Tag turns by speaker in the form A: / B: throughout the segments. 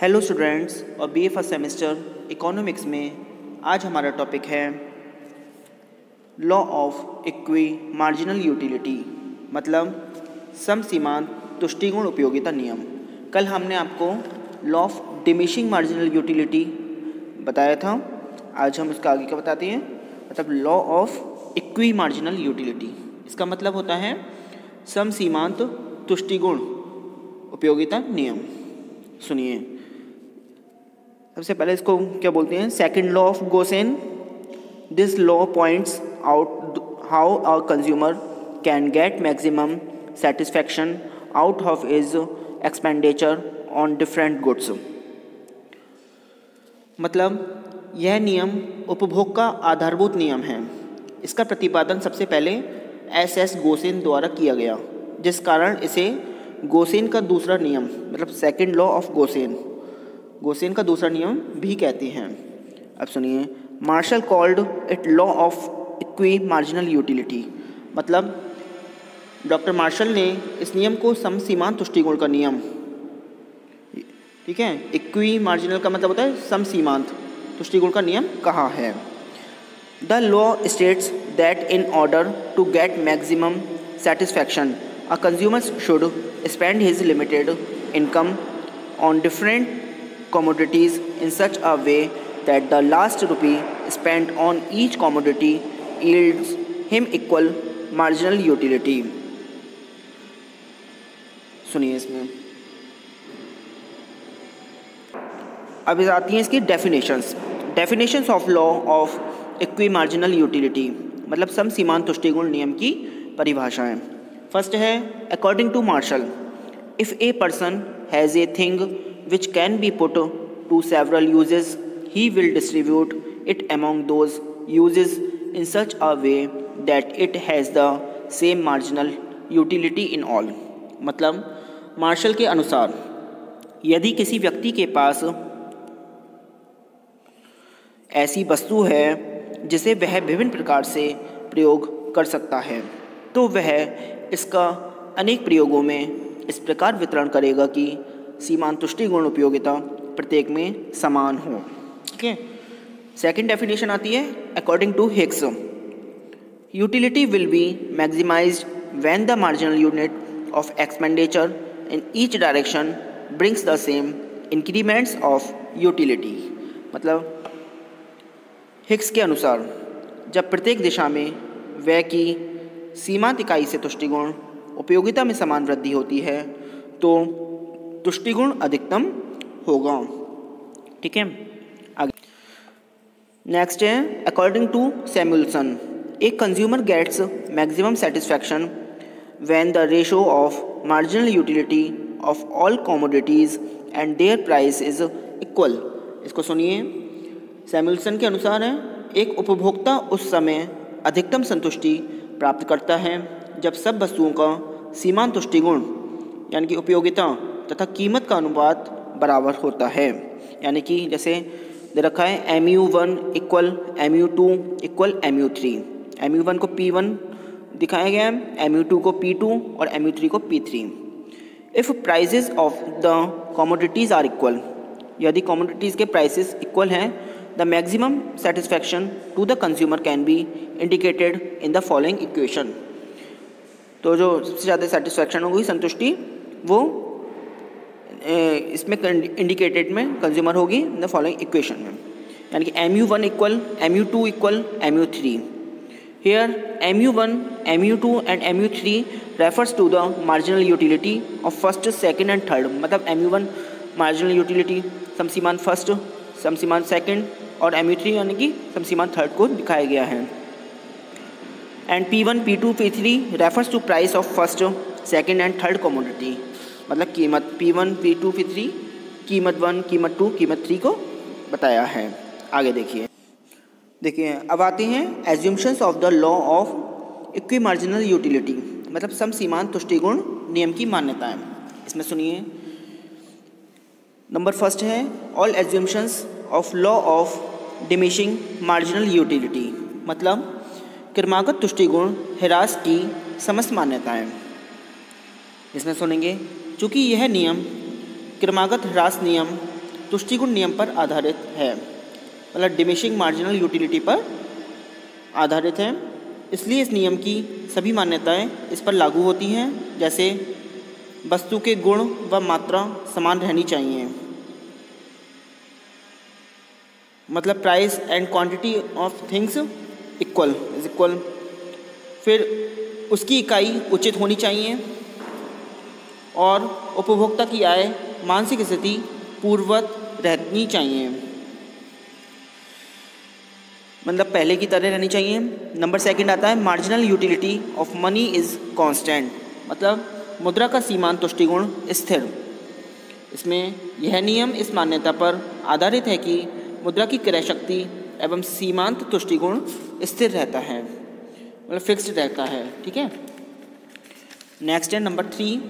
A: Hello students और BA first semester economics में आज हमारा टॉपिक है law of equi marginal utility, मतलब समसीमांत तुष्टिगुण उपयोगिता नियम। कल हमने आपको law of diminishing marginal utility बताया था, आज हम उसका आगे क्या बताते हैं, मतलब law of equi marginal utility. इसका मतलब होता है समसीमांत तुष्टिगुण उपयोगिता नियम। सुनिए, सबसे पहले इसको क्या बोलते हैं, second law of Gaussian. This law points out how a consumer can get maximum satisfaction out of his expenditure on different goods. मतलब यह नियम उपभोग का आधारभूत नियम है। इसका प्रतिपादन सबसे पहले एस गोसेन द्वारा किया गया, जिस कारण इसे गोसेन का दूसरा नियम मतलब सेकंड लॉ ऑफ गोसेन का दूसरा नियम भी कहते हैं। अब सुनिए, Marshall called it law of equi marginal utility. मतलब डॉक्टर मार्शल ने इस नियम को समसीमांत तुष्टिगुण का नियम, ठीक है, इक्वी मार्जिनल का मतलब होता है समसीमांत तुष्टिगुण का नियम कहा है। The law states that in order to get maximum satisfaction a consumer should spend his limited income on different commodities in such a way that the last rupee spent on each commodity yields him equal marginal utility। सुनिए, इसमें अब आती हैं इसकी definitions of law of equi marginal utility, मतलब समसीमांत तुष्टिगुण नियम की परिभाषाएं। फर्स्ट है, according to Marshall, if a person has a thing which can be put to several uses he will distribute it among those uses in such a way that it has the same marginal utility in all. मतलब Marshall के अनुसार यदि किसी व्यक्ति के पास ऐसी वस्तु है जिसे वह विभिन्न प्रकार से प्रयोग कर सकता है, तो वह इसका अनेक प्रयोगों में इस प्रकार वितरण करेगा कि सीमांत तुष्टिगुण उपयोगिता प्रत्येक में समान हो। ठीक है। सेकंड डेफिनेशन आती है, according to Hicks, utility will be maximized when the marginal unit of expenditure in each direction brings the same increments of utility. मतलब हिक्स के अनुसार जब प्रत्येक दिशा में व्यय की सीमांत इकाई से तुष्टिगुण उपयोगिता में समान वृद्धि होती है तो तुष्टिगुण अधिकतम होगा। ठीक है, आगे नेक्स्ट है, according to Samuelson, a consumer gets maximum satisfaction when the ratio of marginal utility of all commodities and their price is equal. इसको सुनिए, सैमुअलसन के अनुसार है, एक उपभोक्ता उस समय अधिकतम संतुष्टि प्राप्त करता है जब सब वस्तुओं का सीमांत तुष्टिगुण यानी कि उपयोगिता तथा कीमत का अनुपात बराबर होता है। यानी कि जैसे दे रखा है MU1 equal MU2 equal MU3। MU1 को P1 दिखाया गया है, MU2 को P2 और MU3 को P3। If prices of the commodities are equal, यदि कमोडिटीज़ के प्राइसेस इक्वल हैं, the maximum satisfaction to the consumer can be indicated in the following equation. तो जो सबसे ज़्यादा सेटिस्फैक्शन होगी, संतुष्टि, वो इसमें इंडिकेटेड में कंज्यूमर होगी इन द फॉलोइंग इक्वेशन में। यानी कि MU1 equal MU2 equal MU3। Here MU1, MU2 and MU3 refers to the marginal utility of first, second and third. मतलब MU1 मार्जिनल यूटिलिटी समसीमांत फर्स्ट, समसीमांत सेकेंड और MU3 यानी कि समसीमांत थर्ड को दिखाया गया है। And P1, P2, P3 refers to price of first, second and third commodity. मतलब कीमत P1, P2, P3, कीमत 1, कीमत 2, कीमत 3 को बताया है। आगे देखिए अब आते हैं assumptions of the law of equi marginal utility, मतलब समसीमांत तुष्टिगुण नियम की मान्यताएं। इसमें सुनिए, नंबर फर्स्ट है, all assumptions of law of diminishing marginal utility, मतलब क्रमागत तुष्टिगुण ह्रास की समस्त मान्यताएं। इसमें सुनेंगे, चूँकि यह नियम क्रमागत ह्रास नियम तुष्टिगुण नियम पर आधारित है, मतलब डिमिनिशिंग मार्जिनल यूटिलिटी पर आधारित है। इसलिए इस नियम की सभी मान्यताएं इस पर लागू होती हैं, जैसे वस्तु के गुण व मात्रा समान रहनी चाहिए, मतलब price and quantity of things equal is equal. फिर उसकी इकाई उचित होनी चाहिए और उपभोक्ता की आय मानसिक स्थिति पूर्ववत रहनी चाहिए, मतलब पहले की तरह रहनी चाहिए। नंबर सेकंड आता है marginal utility of money is constant, मतलब मुद्रा का सीमांत तुष्टिगुण स्थिर। इसमें यह नियम इस मान्यता पर आधारित है कि मुद्रा की क्रय शक्ति एवं सीमांत तुष्टिगुण स्थिर रहता है, मतलब फिक्स्ड रहता है। ठीक है। नेक्स्ट है नंबर 3,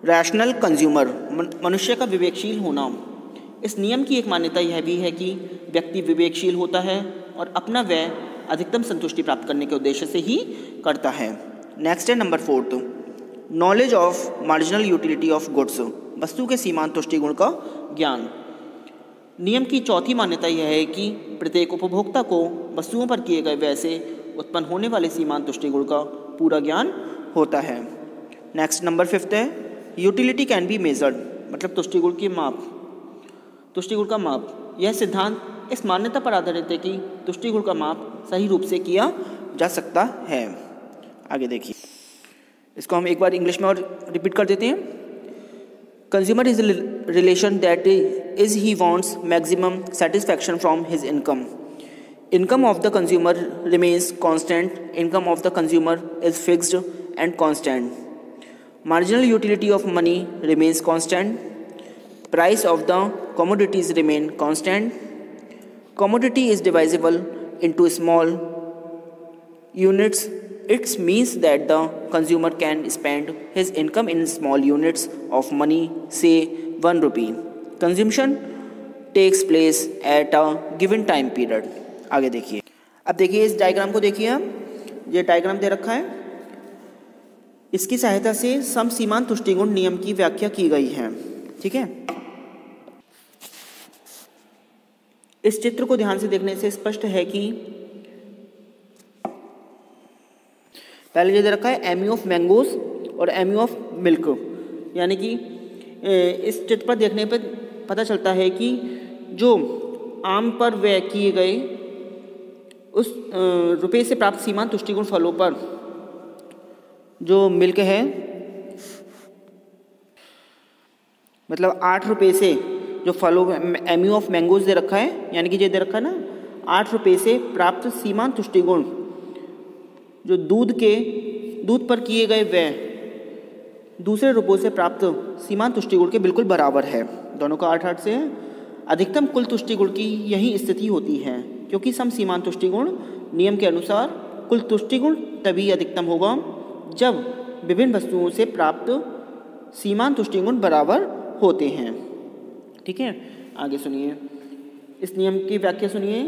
A: रैशनल कंज्यूमर, मनुष्य का विवेकशील होना। इस नियम की एक मान्यता यह भी है कि व्यक्ति विवेकशील होता है और अपना व्यय अधिकतम संतुष्टि प्राप्त करने के उद्देश्य से ही करता है। नेक्स्ट है number 4, knowledge of marginal utility of goods, वस्तु के सीमांत तुष्टिगुण का ज्ञान। नियम की चौथी मान्यता यह है कि प्रत्येक उपभोक्ता को वस्तुओं पर किए गए व्यय से उत्पन्न होने वाले सीमांत तुष्टिगुण का पूरा ज्ञान होता है। नेक्स्ट नंबर 5 है यूटिलिटी कैन बी मेजर्ड, मतलब तुष्टिगुण की माप, तुष्टिगुण का माप। यह सिद्धांत इस मान्यता पर आधारित है कि तुष्टिगुण का माप सही रूप से किया जा सकता है। आगे देखिए, इसको हम एक बार इंग्लिश में और रिपीट कर देते हैं। Consumer is relation that is he wants maximum satisfaction from his income. Income of the consumer remains constant, income of the consumer is fixed and constant. Marginal utility of money remains constant. Price of the commodities remain constant. Commodity is divisible into small units. It means that the consumer can spend his income in small units of money, say 1 rupee. Consumption takes place at a given time period. आगे देखिए, अब देखिए इस diagram को देखिए आप, ये diagram दे रखा है। इसकी सहायता से समसीमांत तुष्टिगुण नियम की व्याख्या की गई है। ठीक है। इस चित्र को ध्यान से देखने से स्पष्ट है कि पहले ये दे रखा है एमयू ऑफ मैंगोज और एमयू ऑफ मिल्क, यानी कि इस चित्र पर देखने पर पता चलता है कि जो आम पर व्यय किए गए उस रुपये से प्राप्त सीमांत तुष्टिगुण फलों पर जो मिल्क है, मतलब 8 रुपये से जो फलों एमयू ऑफ मैंगोज दे रखा है, यानी कि ये दे रखा है ना 8 रुपये से प्राप्त सीमांत तुष्टिगुण जो दूध पर किए गए व्यय दूसरे रुपयों से प्राप्त सीमांत तुष्टिगुण के बिल्कुल बराबर है। दोनों का 8-8 से है। अधिकतम कुल तुष्टिगुण की यही स्थिति होती है, क्योंकि सम सीमांत तुष्टिगुण नियम के अनुसार कुल तुष्टिगुण तभी अधिकतम होगा जब विभिन्न वस्तुओं से प्राप्त सीमांत तुष्टिगुण बराबर होते हैं। ठीक है। आगे सुनिए, इस नियम की व्याख्या सुनिए।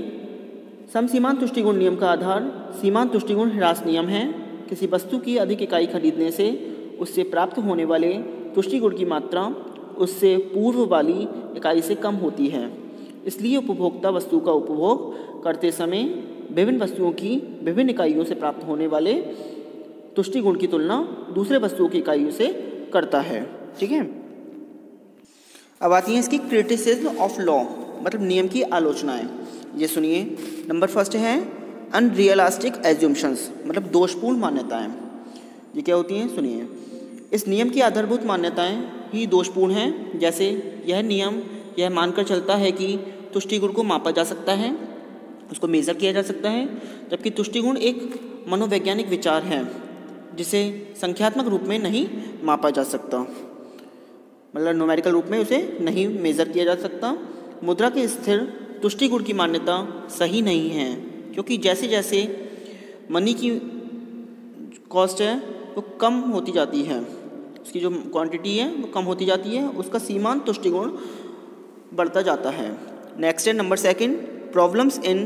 A: समसीमांत तुष्टिगुण नियम का आधार सीमांत तुष्टिगुण ह्रास नियम है। किसी वस्तु की अधिक इकाई खरीदने से उससे प्राप्त होने वाले तुष्टिगुण की मात्रा उससे पूर्व वाली इकाई से कम होती है। इसलिए उपभोक्ता वस्तु का उपभोग करते समय विभिन्न वस्तुओं की विभिन्न इकाइयों से प्राप्त होने वाले तुष्टिगुण की तुलना दूसरे वस्तुओं की इकाइयों से करता है। ठीक है। अब आती है इसकी क्रिटिसिज्म ऑफ लॉ, मतलब नियम की आलोचनाएं। ये सुनिए। नंबर 1 है अनरियलिस्टिक एज्यूम्शंस, मतलब दोषपूर्ण मान्यताएं। ये क्या होती हैं, सुनिए। इस नियम की आधारभूत मान्यताएं ही दोषपूर्ण हैं। जैसे यह नियम यह मानकर चलता है कि तुष्टिगुण को मापा जा सकता है, उसको मेज़र किया जा सकता है, जबकि तुष्टिगुण एक मनोवैज्ञानिक विचार है जिसे संख्यात्मक रूप में नहीं मापा जा सकता, मतलब न्यूमेरिकल रूप में उसे नहीं मेज़र किया जा सकता। मुद्रा के स्थिर तुष्टिगुण की मान्यता सही नहीं है, क्योंकि जैसे जैसे मनी की कॉस्ट है वो कम होती जाती है, उसकी जो क्वांटिटी है वो कम होती जाती है, उसका सीमांत तुष्टिगुण बढ़ता जाता है। नेक्स्ट है number 2, problems in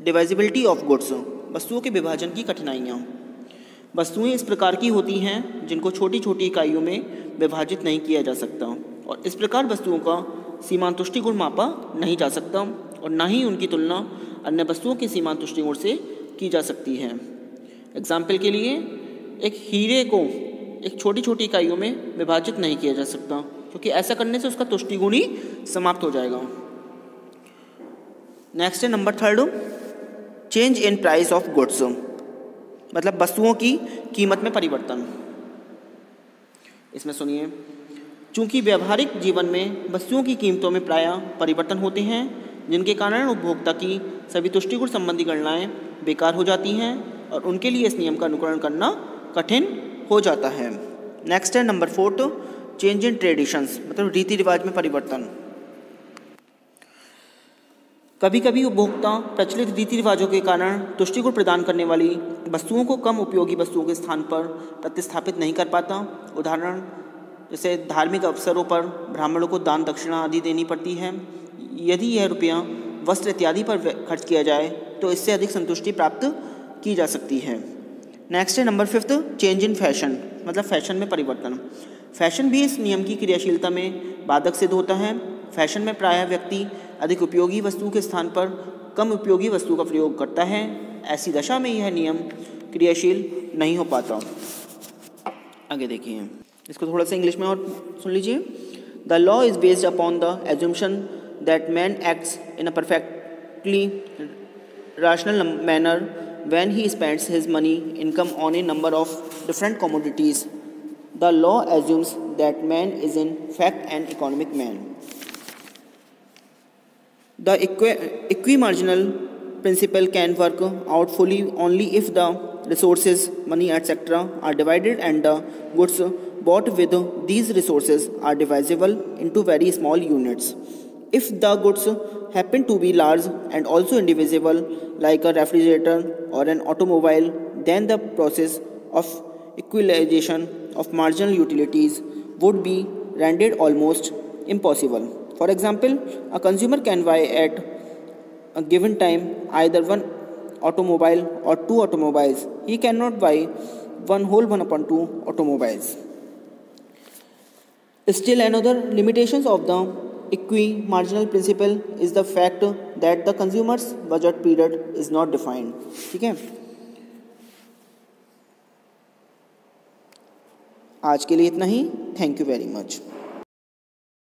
A: divisibility of goods, वस्तुओं के विभाजन की कठिनाइयाँ। वस्तुएं इस प्रकार की होती हैं जिनको छोटी छोटी इकाइयों में विभाजित नहीं किया जा सकता। और इस प्रकार वस्तुओं का सीमांत तुष्टि गुण मापा नहीं जा सकता और ना ही उनकी तुलना अन्य वस्तुओं के सीमांत तुष्टि गुण से की जा सकती है। एग्जाम्पल के लिए एक हीरे को एक छोटी छोटी इकाइयों में विभाजित नहीं किया जा सकता, क्योंकि ऐसा करने से उसका तुष्टि गुण ही समाप्त हो जाएगा। नेक्स्ट है number 3, change in price of goods, मतलब वस्तुओं की कीमत में परिवर्तन। इसमें सुनिए, चूंकि व्यावहारिक जीवन में वस्तुओं की कीमतों में प्रायः परिवर्तन होते हैं, जिनके कारण उपभोक्ता की सभी तुष्टिगुण संबंधी गणनाएं बेकार हो जाती हैं और उनके लिए इस नियम का अनुकरण करना कठिन हो जाता है। नेक्स्ट है नंबर 4, चेंज इन ट्रेडिशंस, मतलब रीति रिवाज में परिवर्तन। कभी कभी उपभोक्ता प्रचलित रीति रिवाजों के कारण तुष्टिगुण प्रदान करने वाली वस्तुओं को कम उपयोगी वस्तुओं के स्थान पर प्रतिस्थापित नहीं कर पाता। उदाहरण जैसे धार्मिक अवसरों पर ब्राह्मणों को दान दक्षिणा आदि देनी पड़ती है। यदि यह रुपया वस्त्र इत्यादि पर खर्च किया जाए तो इससे अधिक संतुष्टि प्राप्त की जा सकती है। नेक्स्ट है नंबर 5, चेंज इन फैशन, मतलब फैशन में परिवर्तन। फैशन भी इस नियम की क्रियाशीलता में बाधक सिद्ध होता है। फैशन में प्रायः व्यक्ति अधिक उपयोगी वस्तु के स्थान पर कम उपयोगी वस्तु का प्रयोग करता है। ऐसी दशा में यह नियम क्रियाशील नहीं हो पाता। आगे देखिए, इसको थोड़ा सा इंग्लिश में और सुन लीजिए। The law is based upon the assumption that man acts in a perfectly rational manner when he spends his money income on a number of different commodities. The law assumes that man is in fact an economic man. The equimarginal principle can work out fully only if the resources, money, etc. are divided and the goods bought with these resources are divisible into very small units. If the goods happen to be large and also indivisible, like a refrigerator or an automobile, then the process of equalization of marginal utilities would be rendered almost impossible. For example, a consumer can buy at a given time either one automobile or two automobiles. He cannot buy one whole 1/2 automobiles. Still another limitations of the equimarginal principle is the fact that the consumer's budget period is not defined. ठीक है, आज के लिए इतना ही। Thank you very much.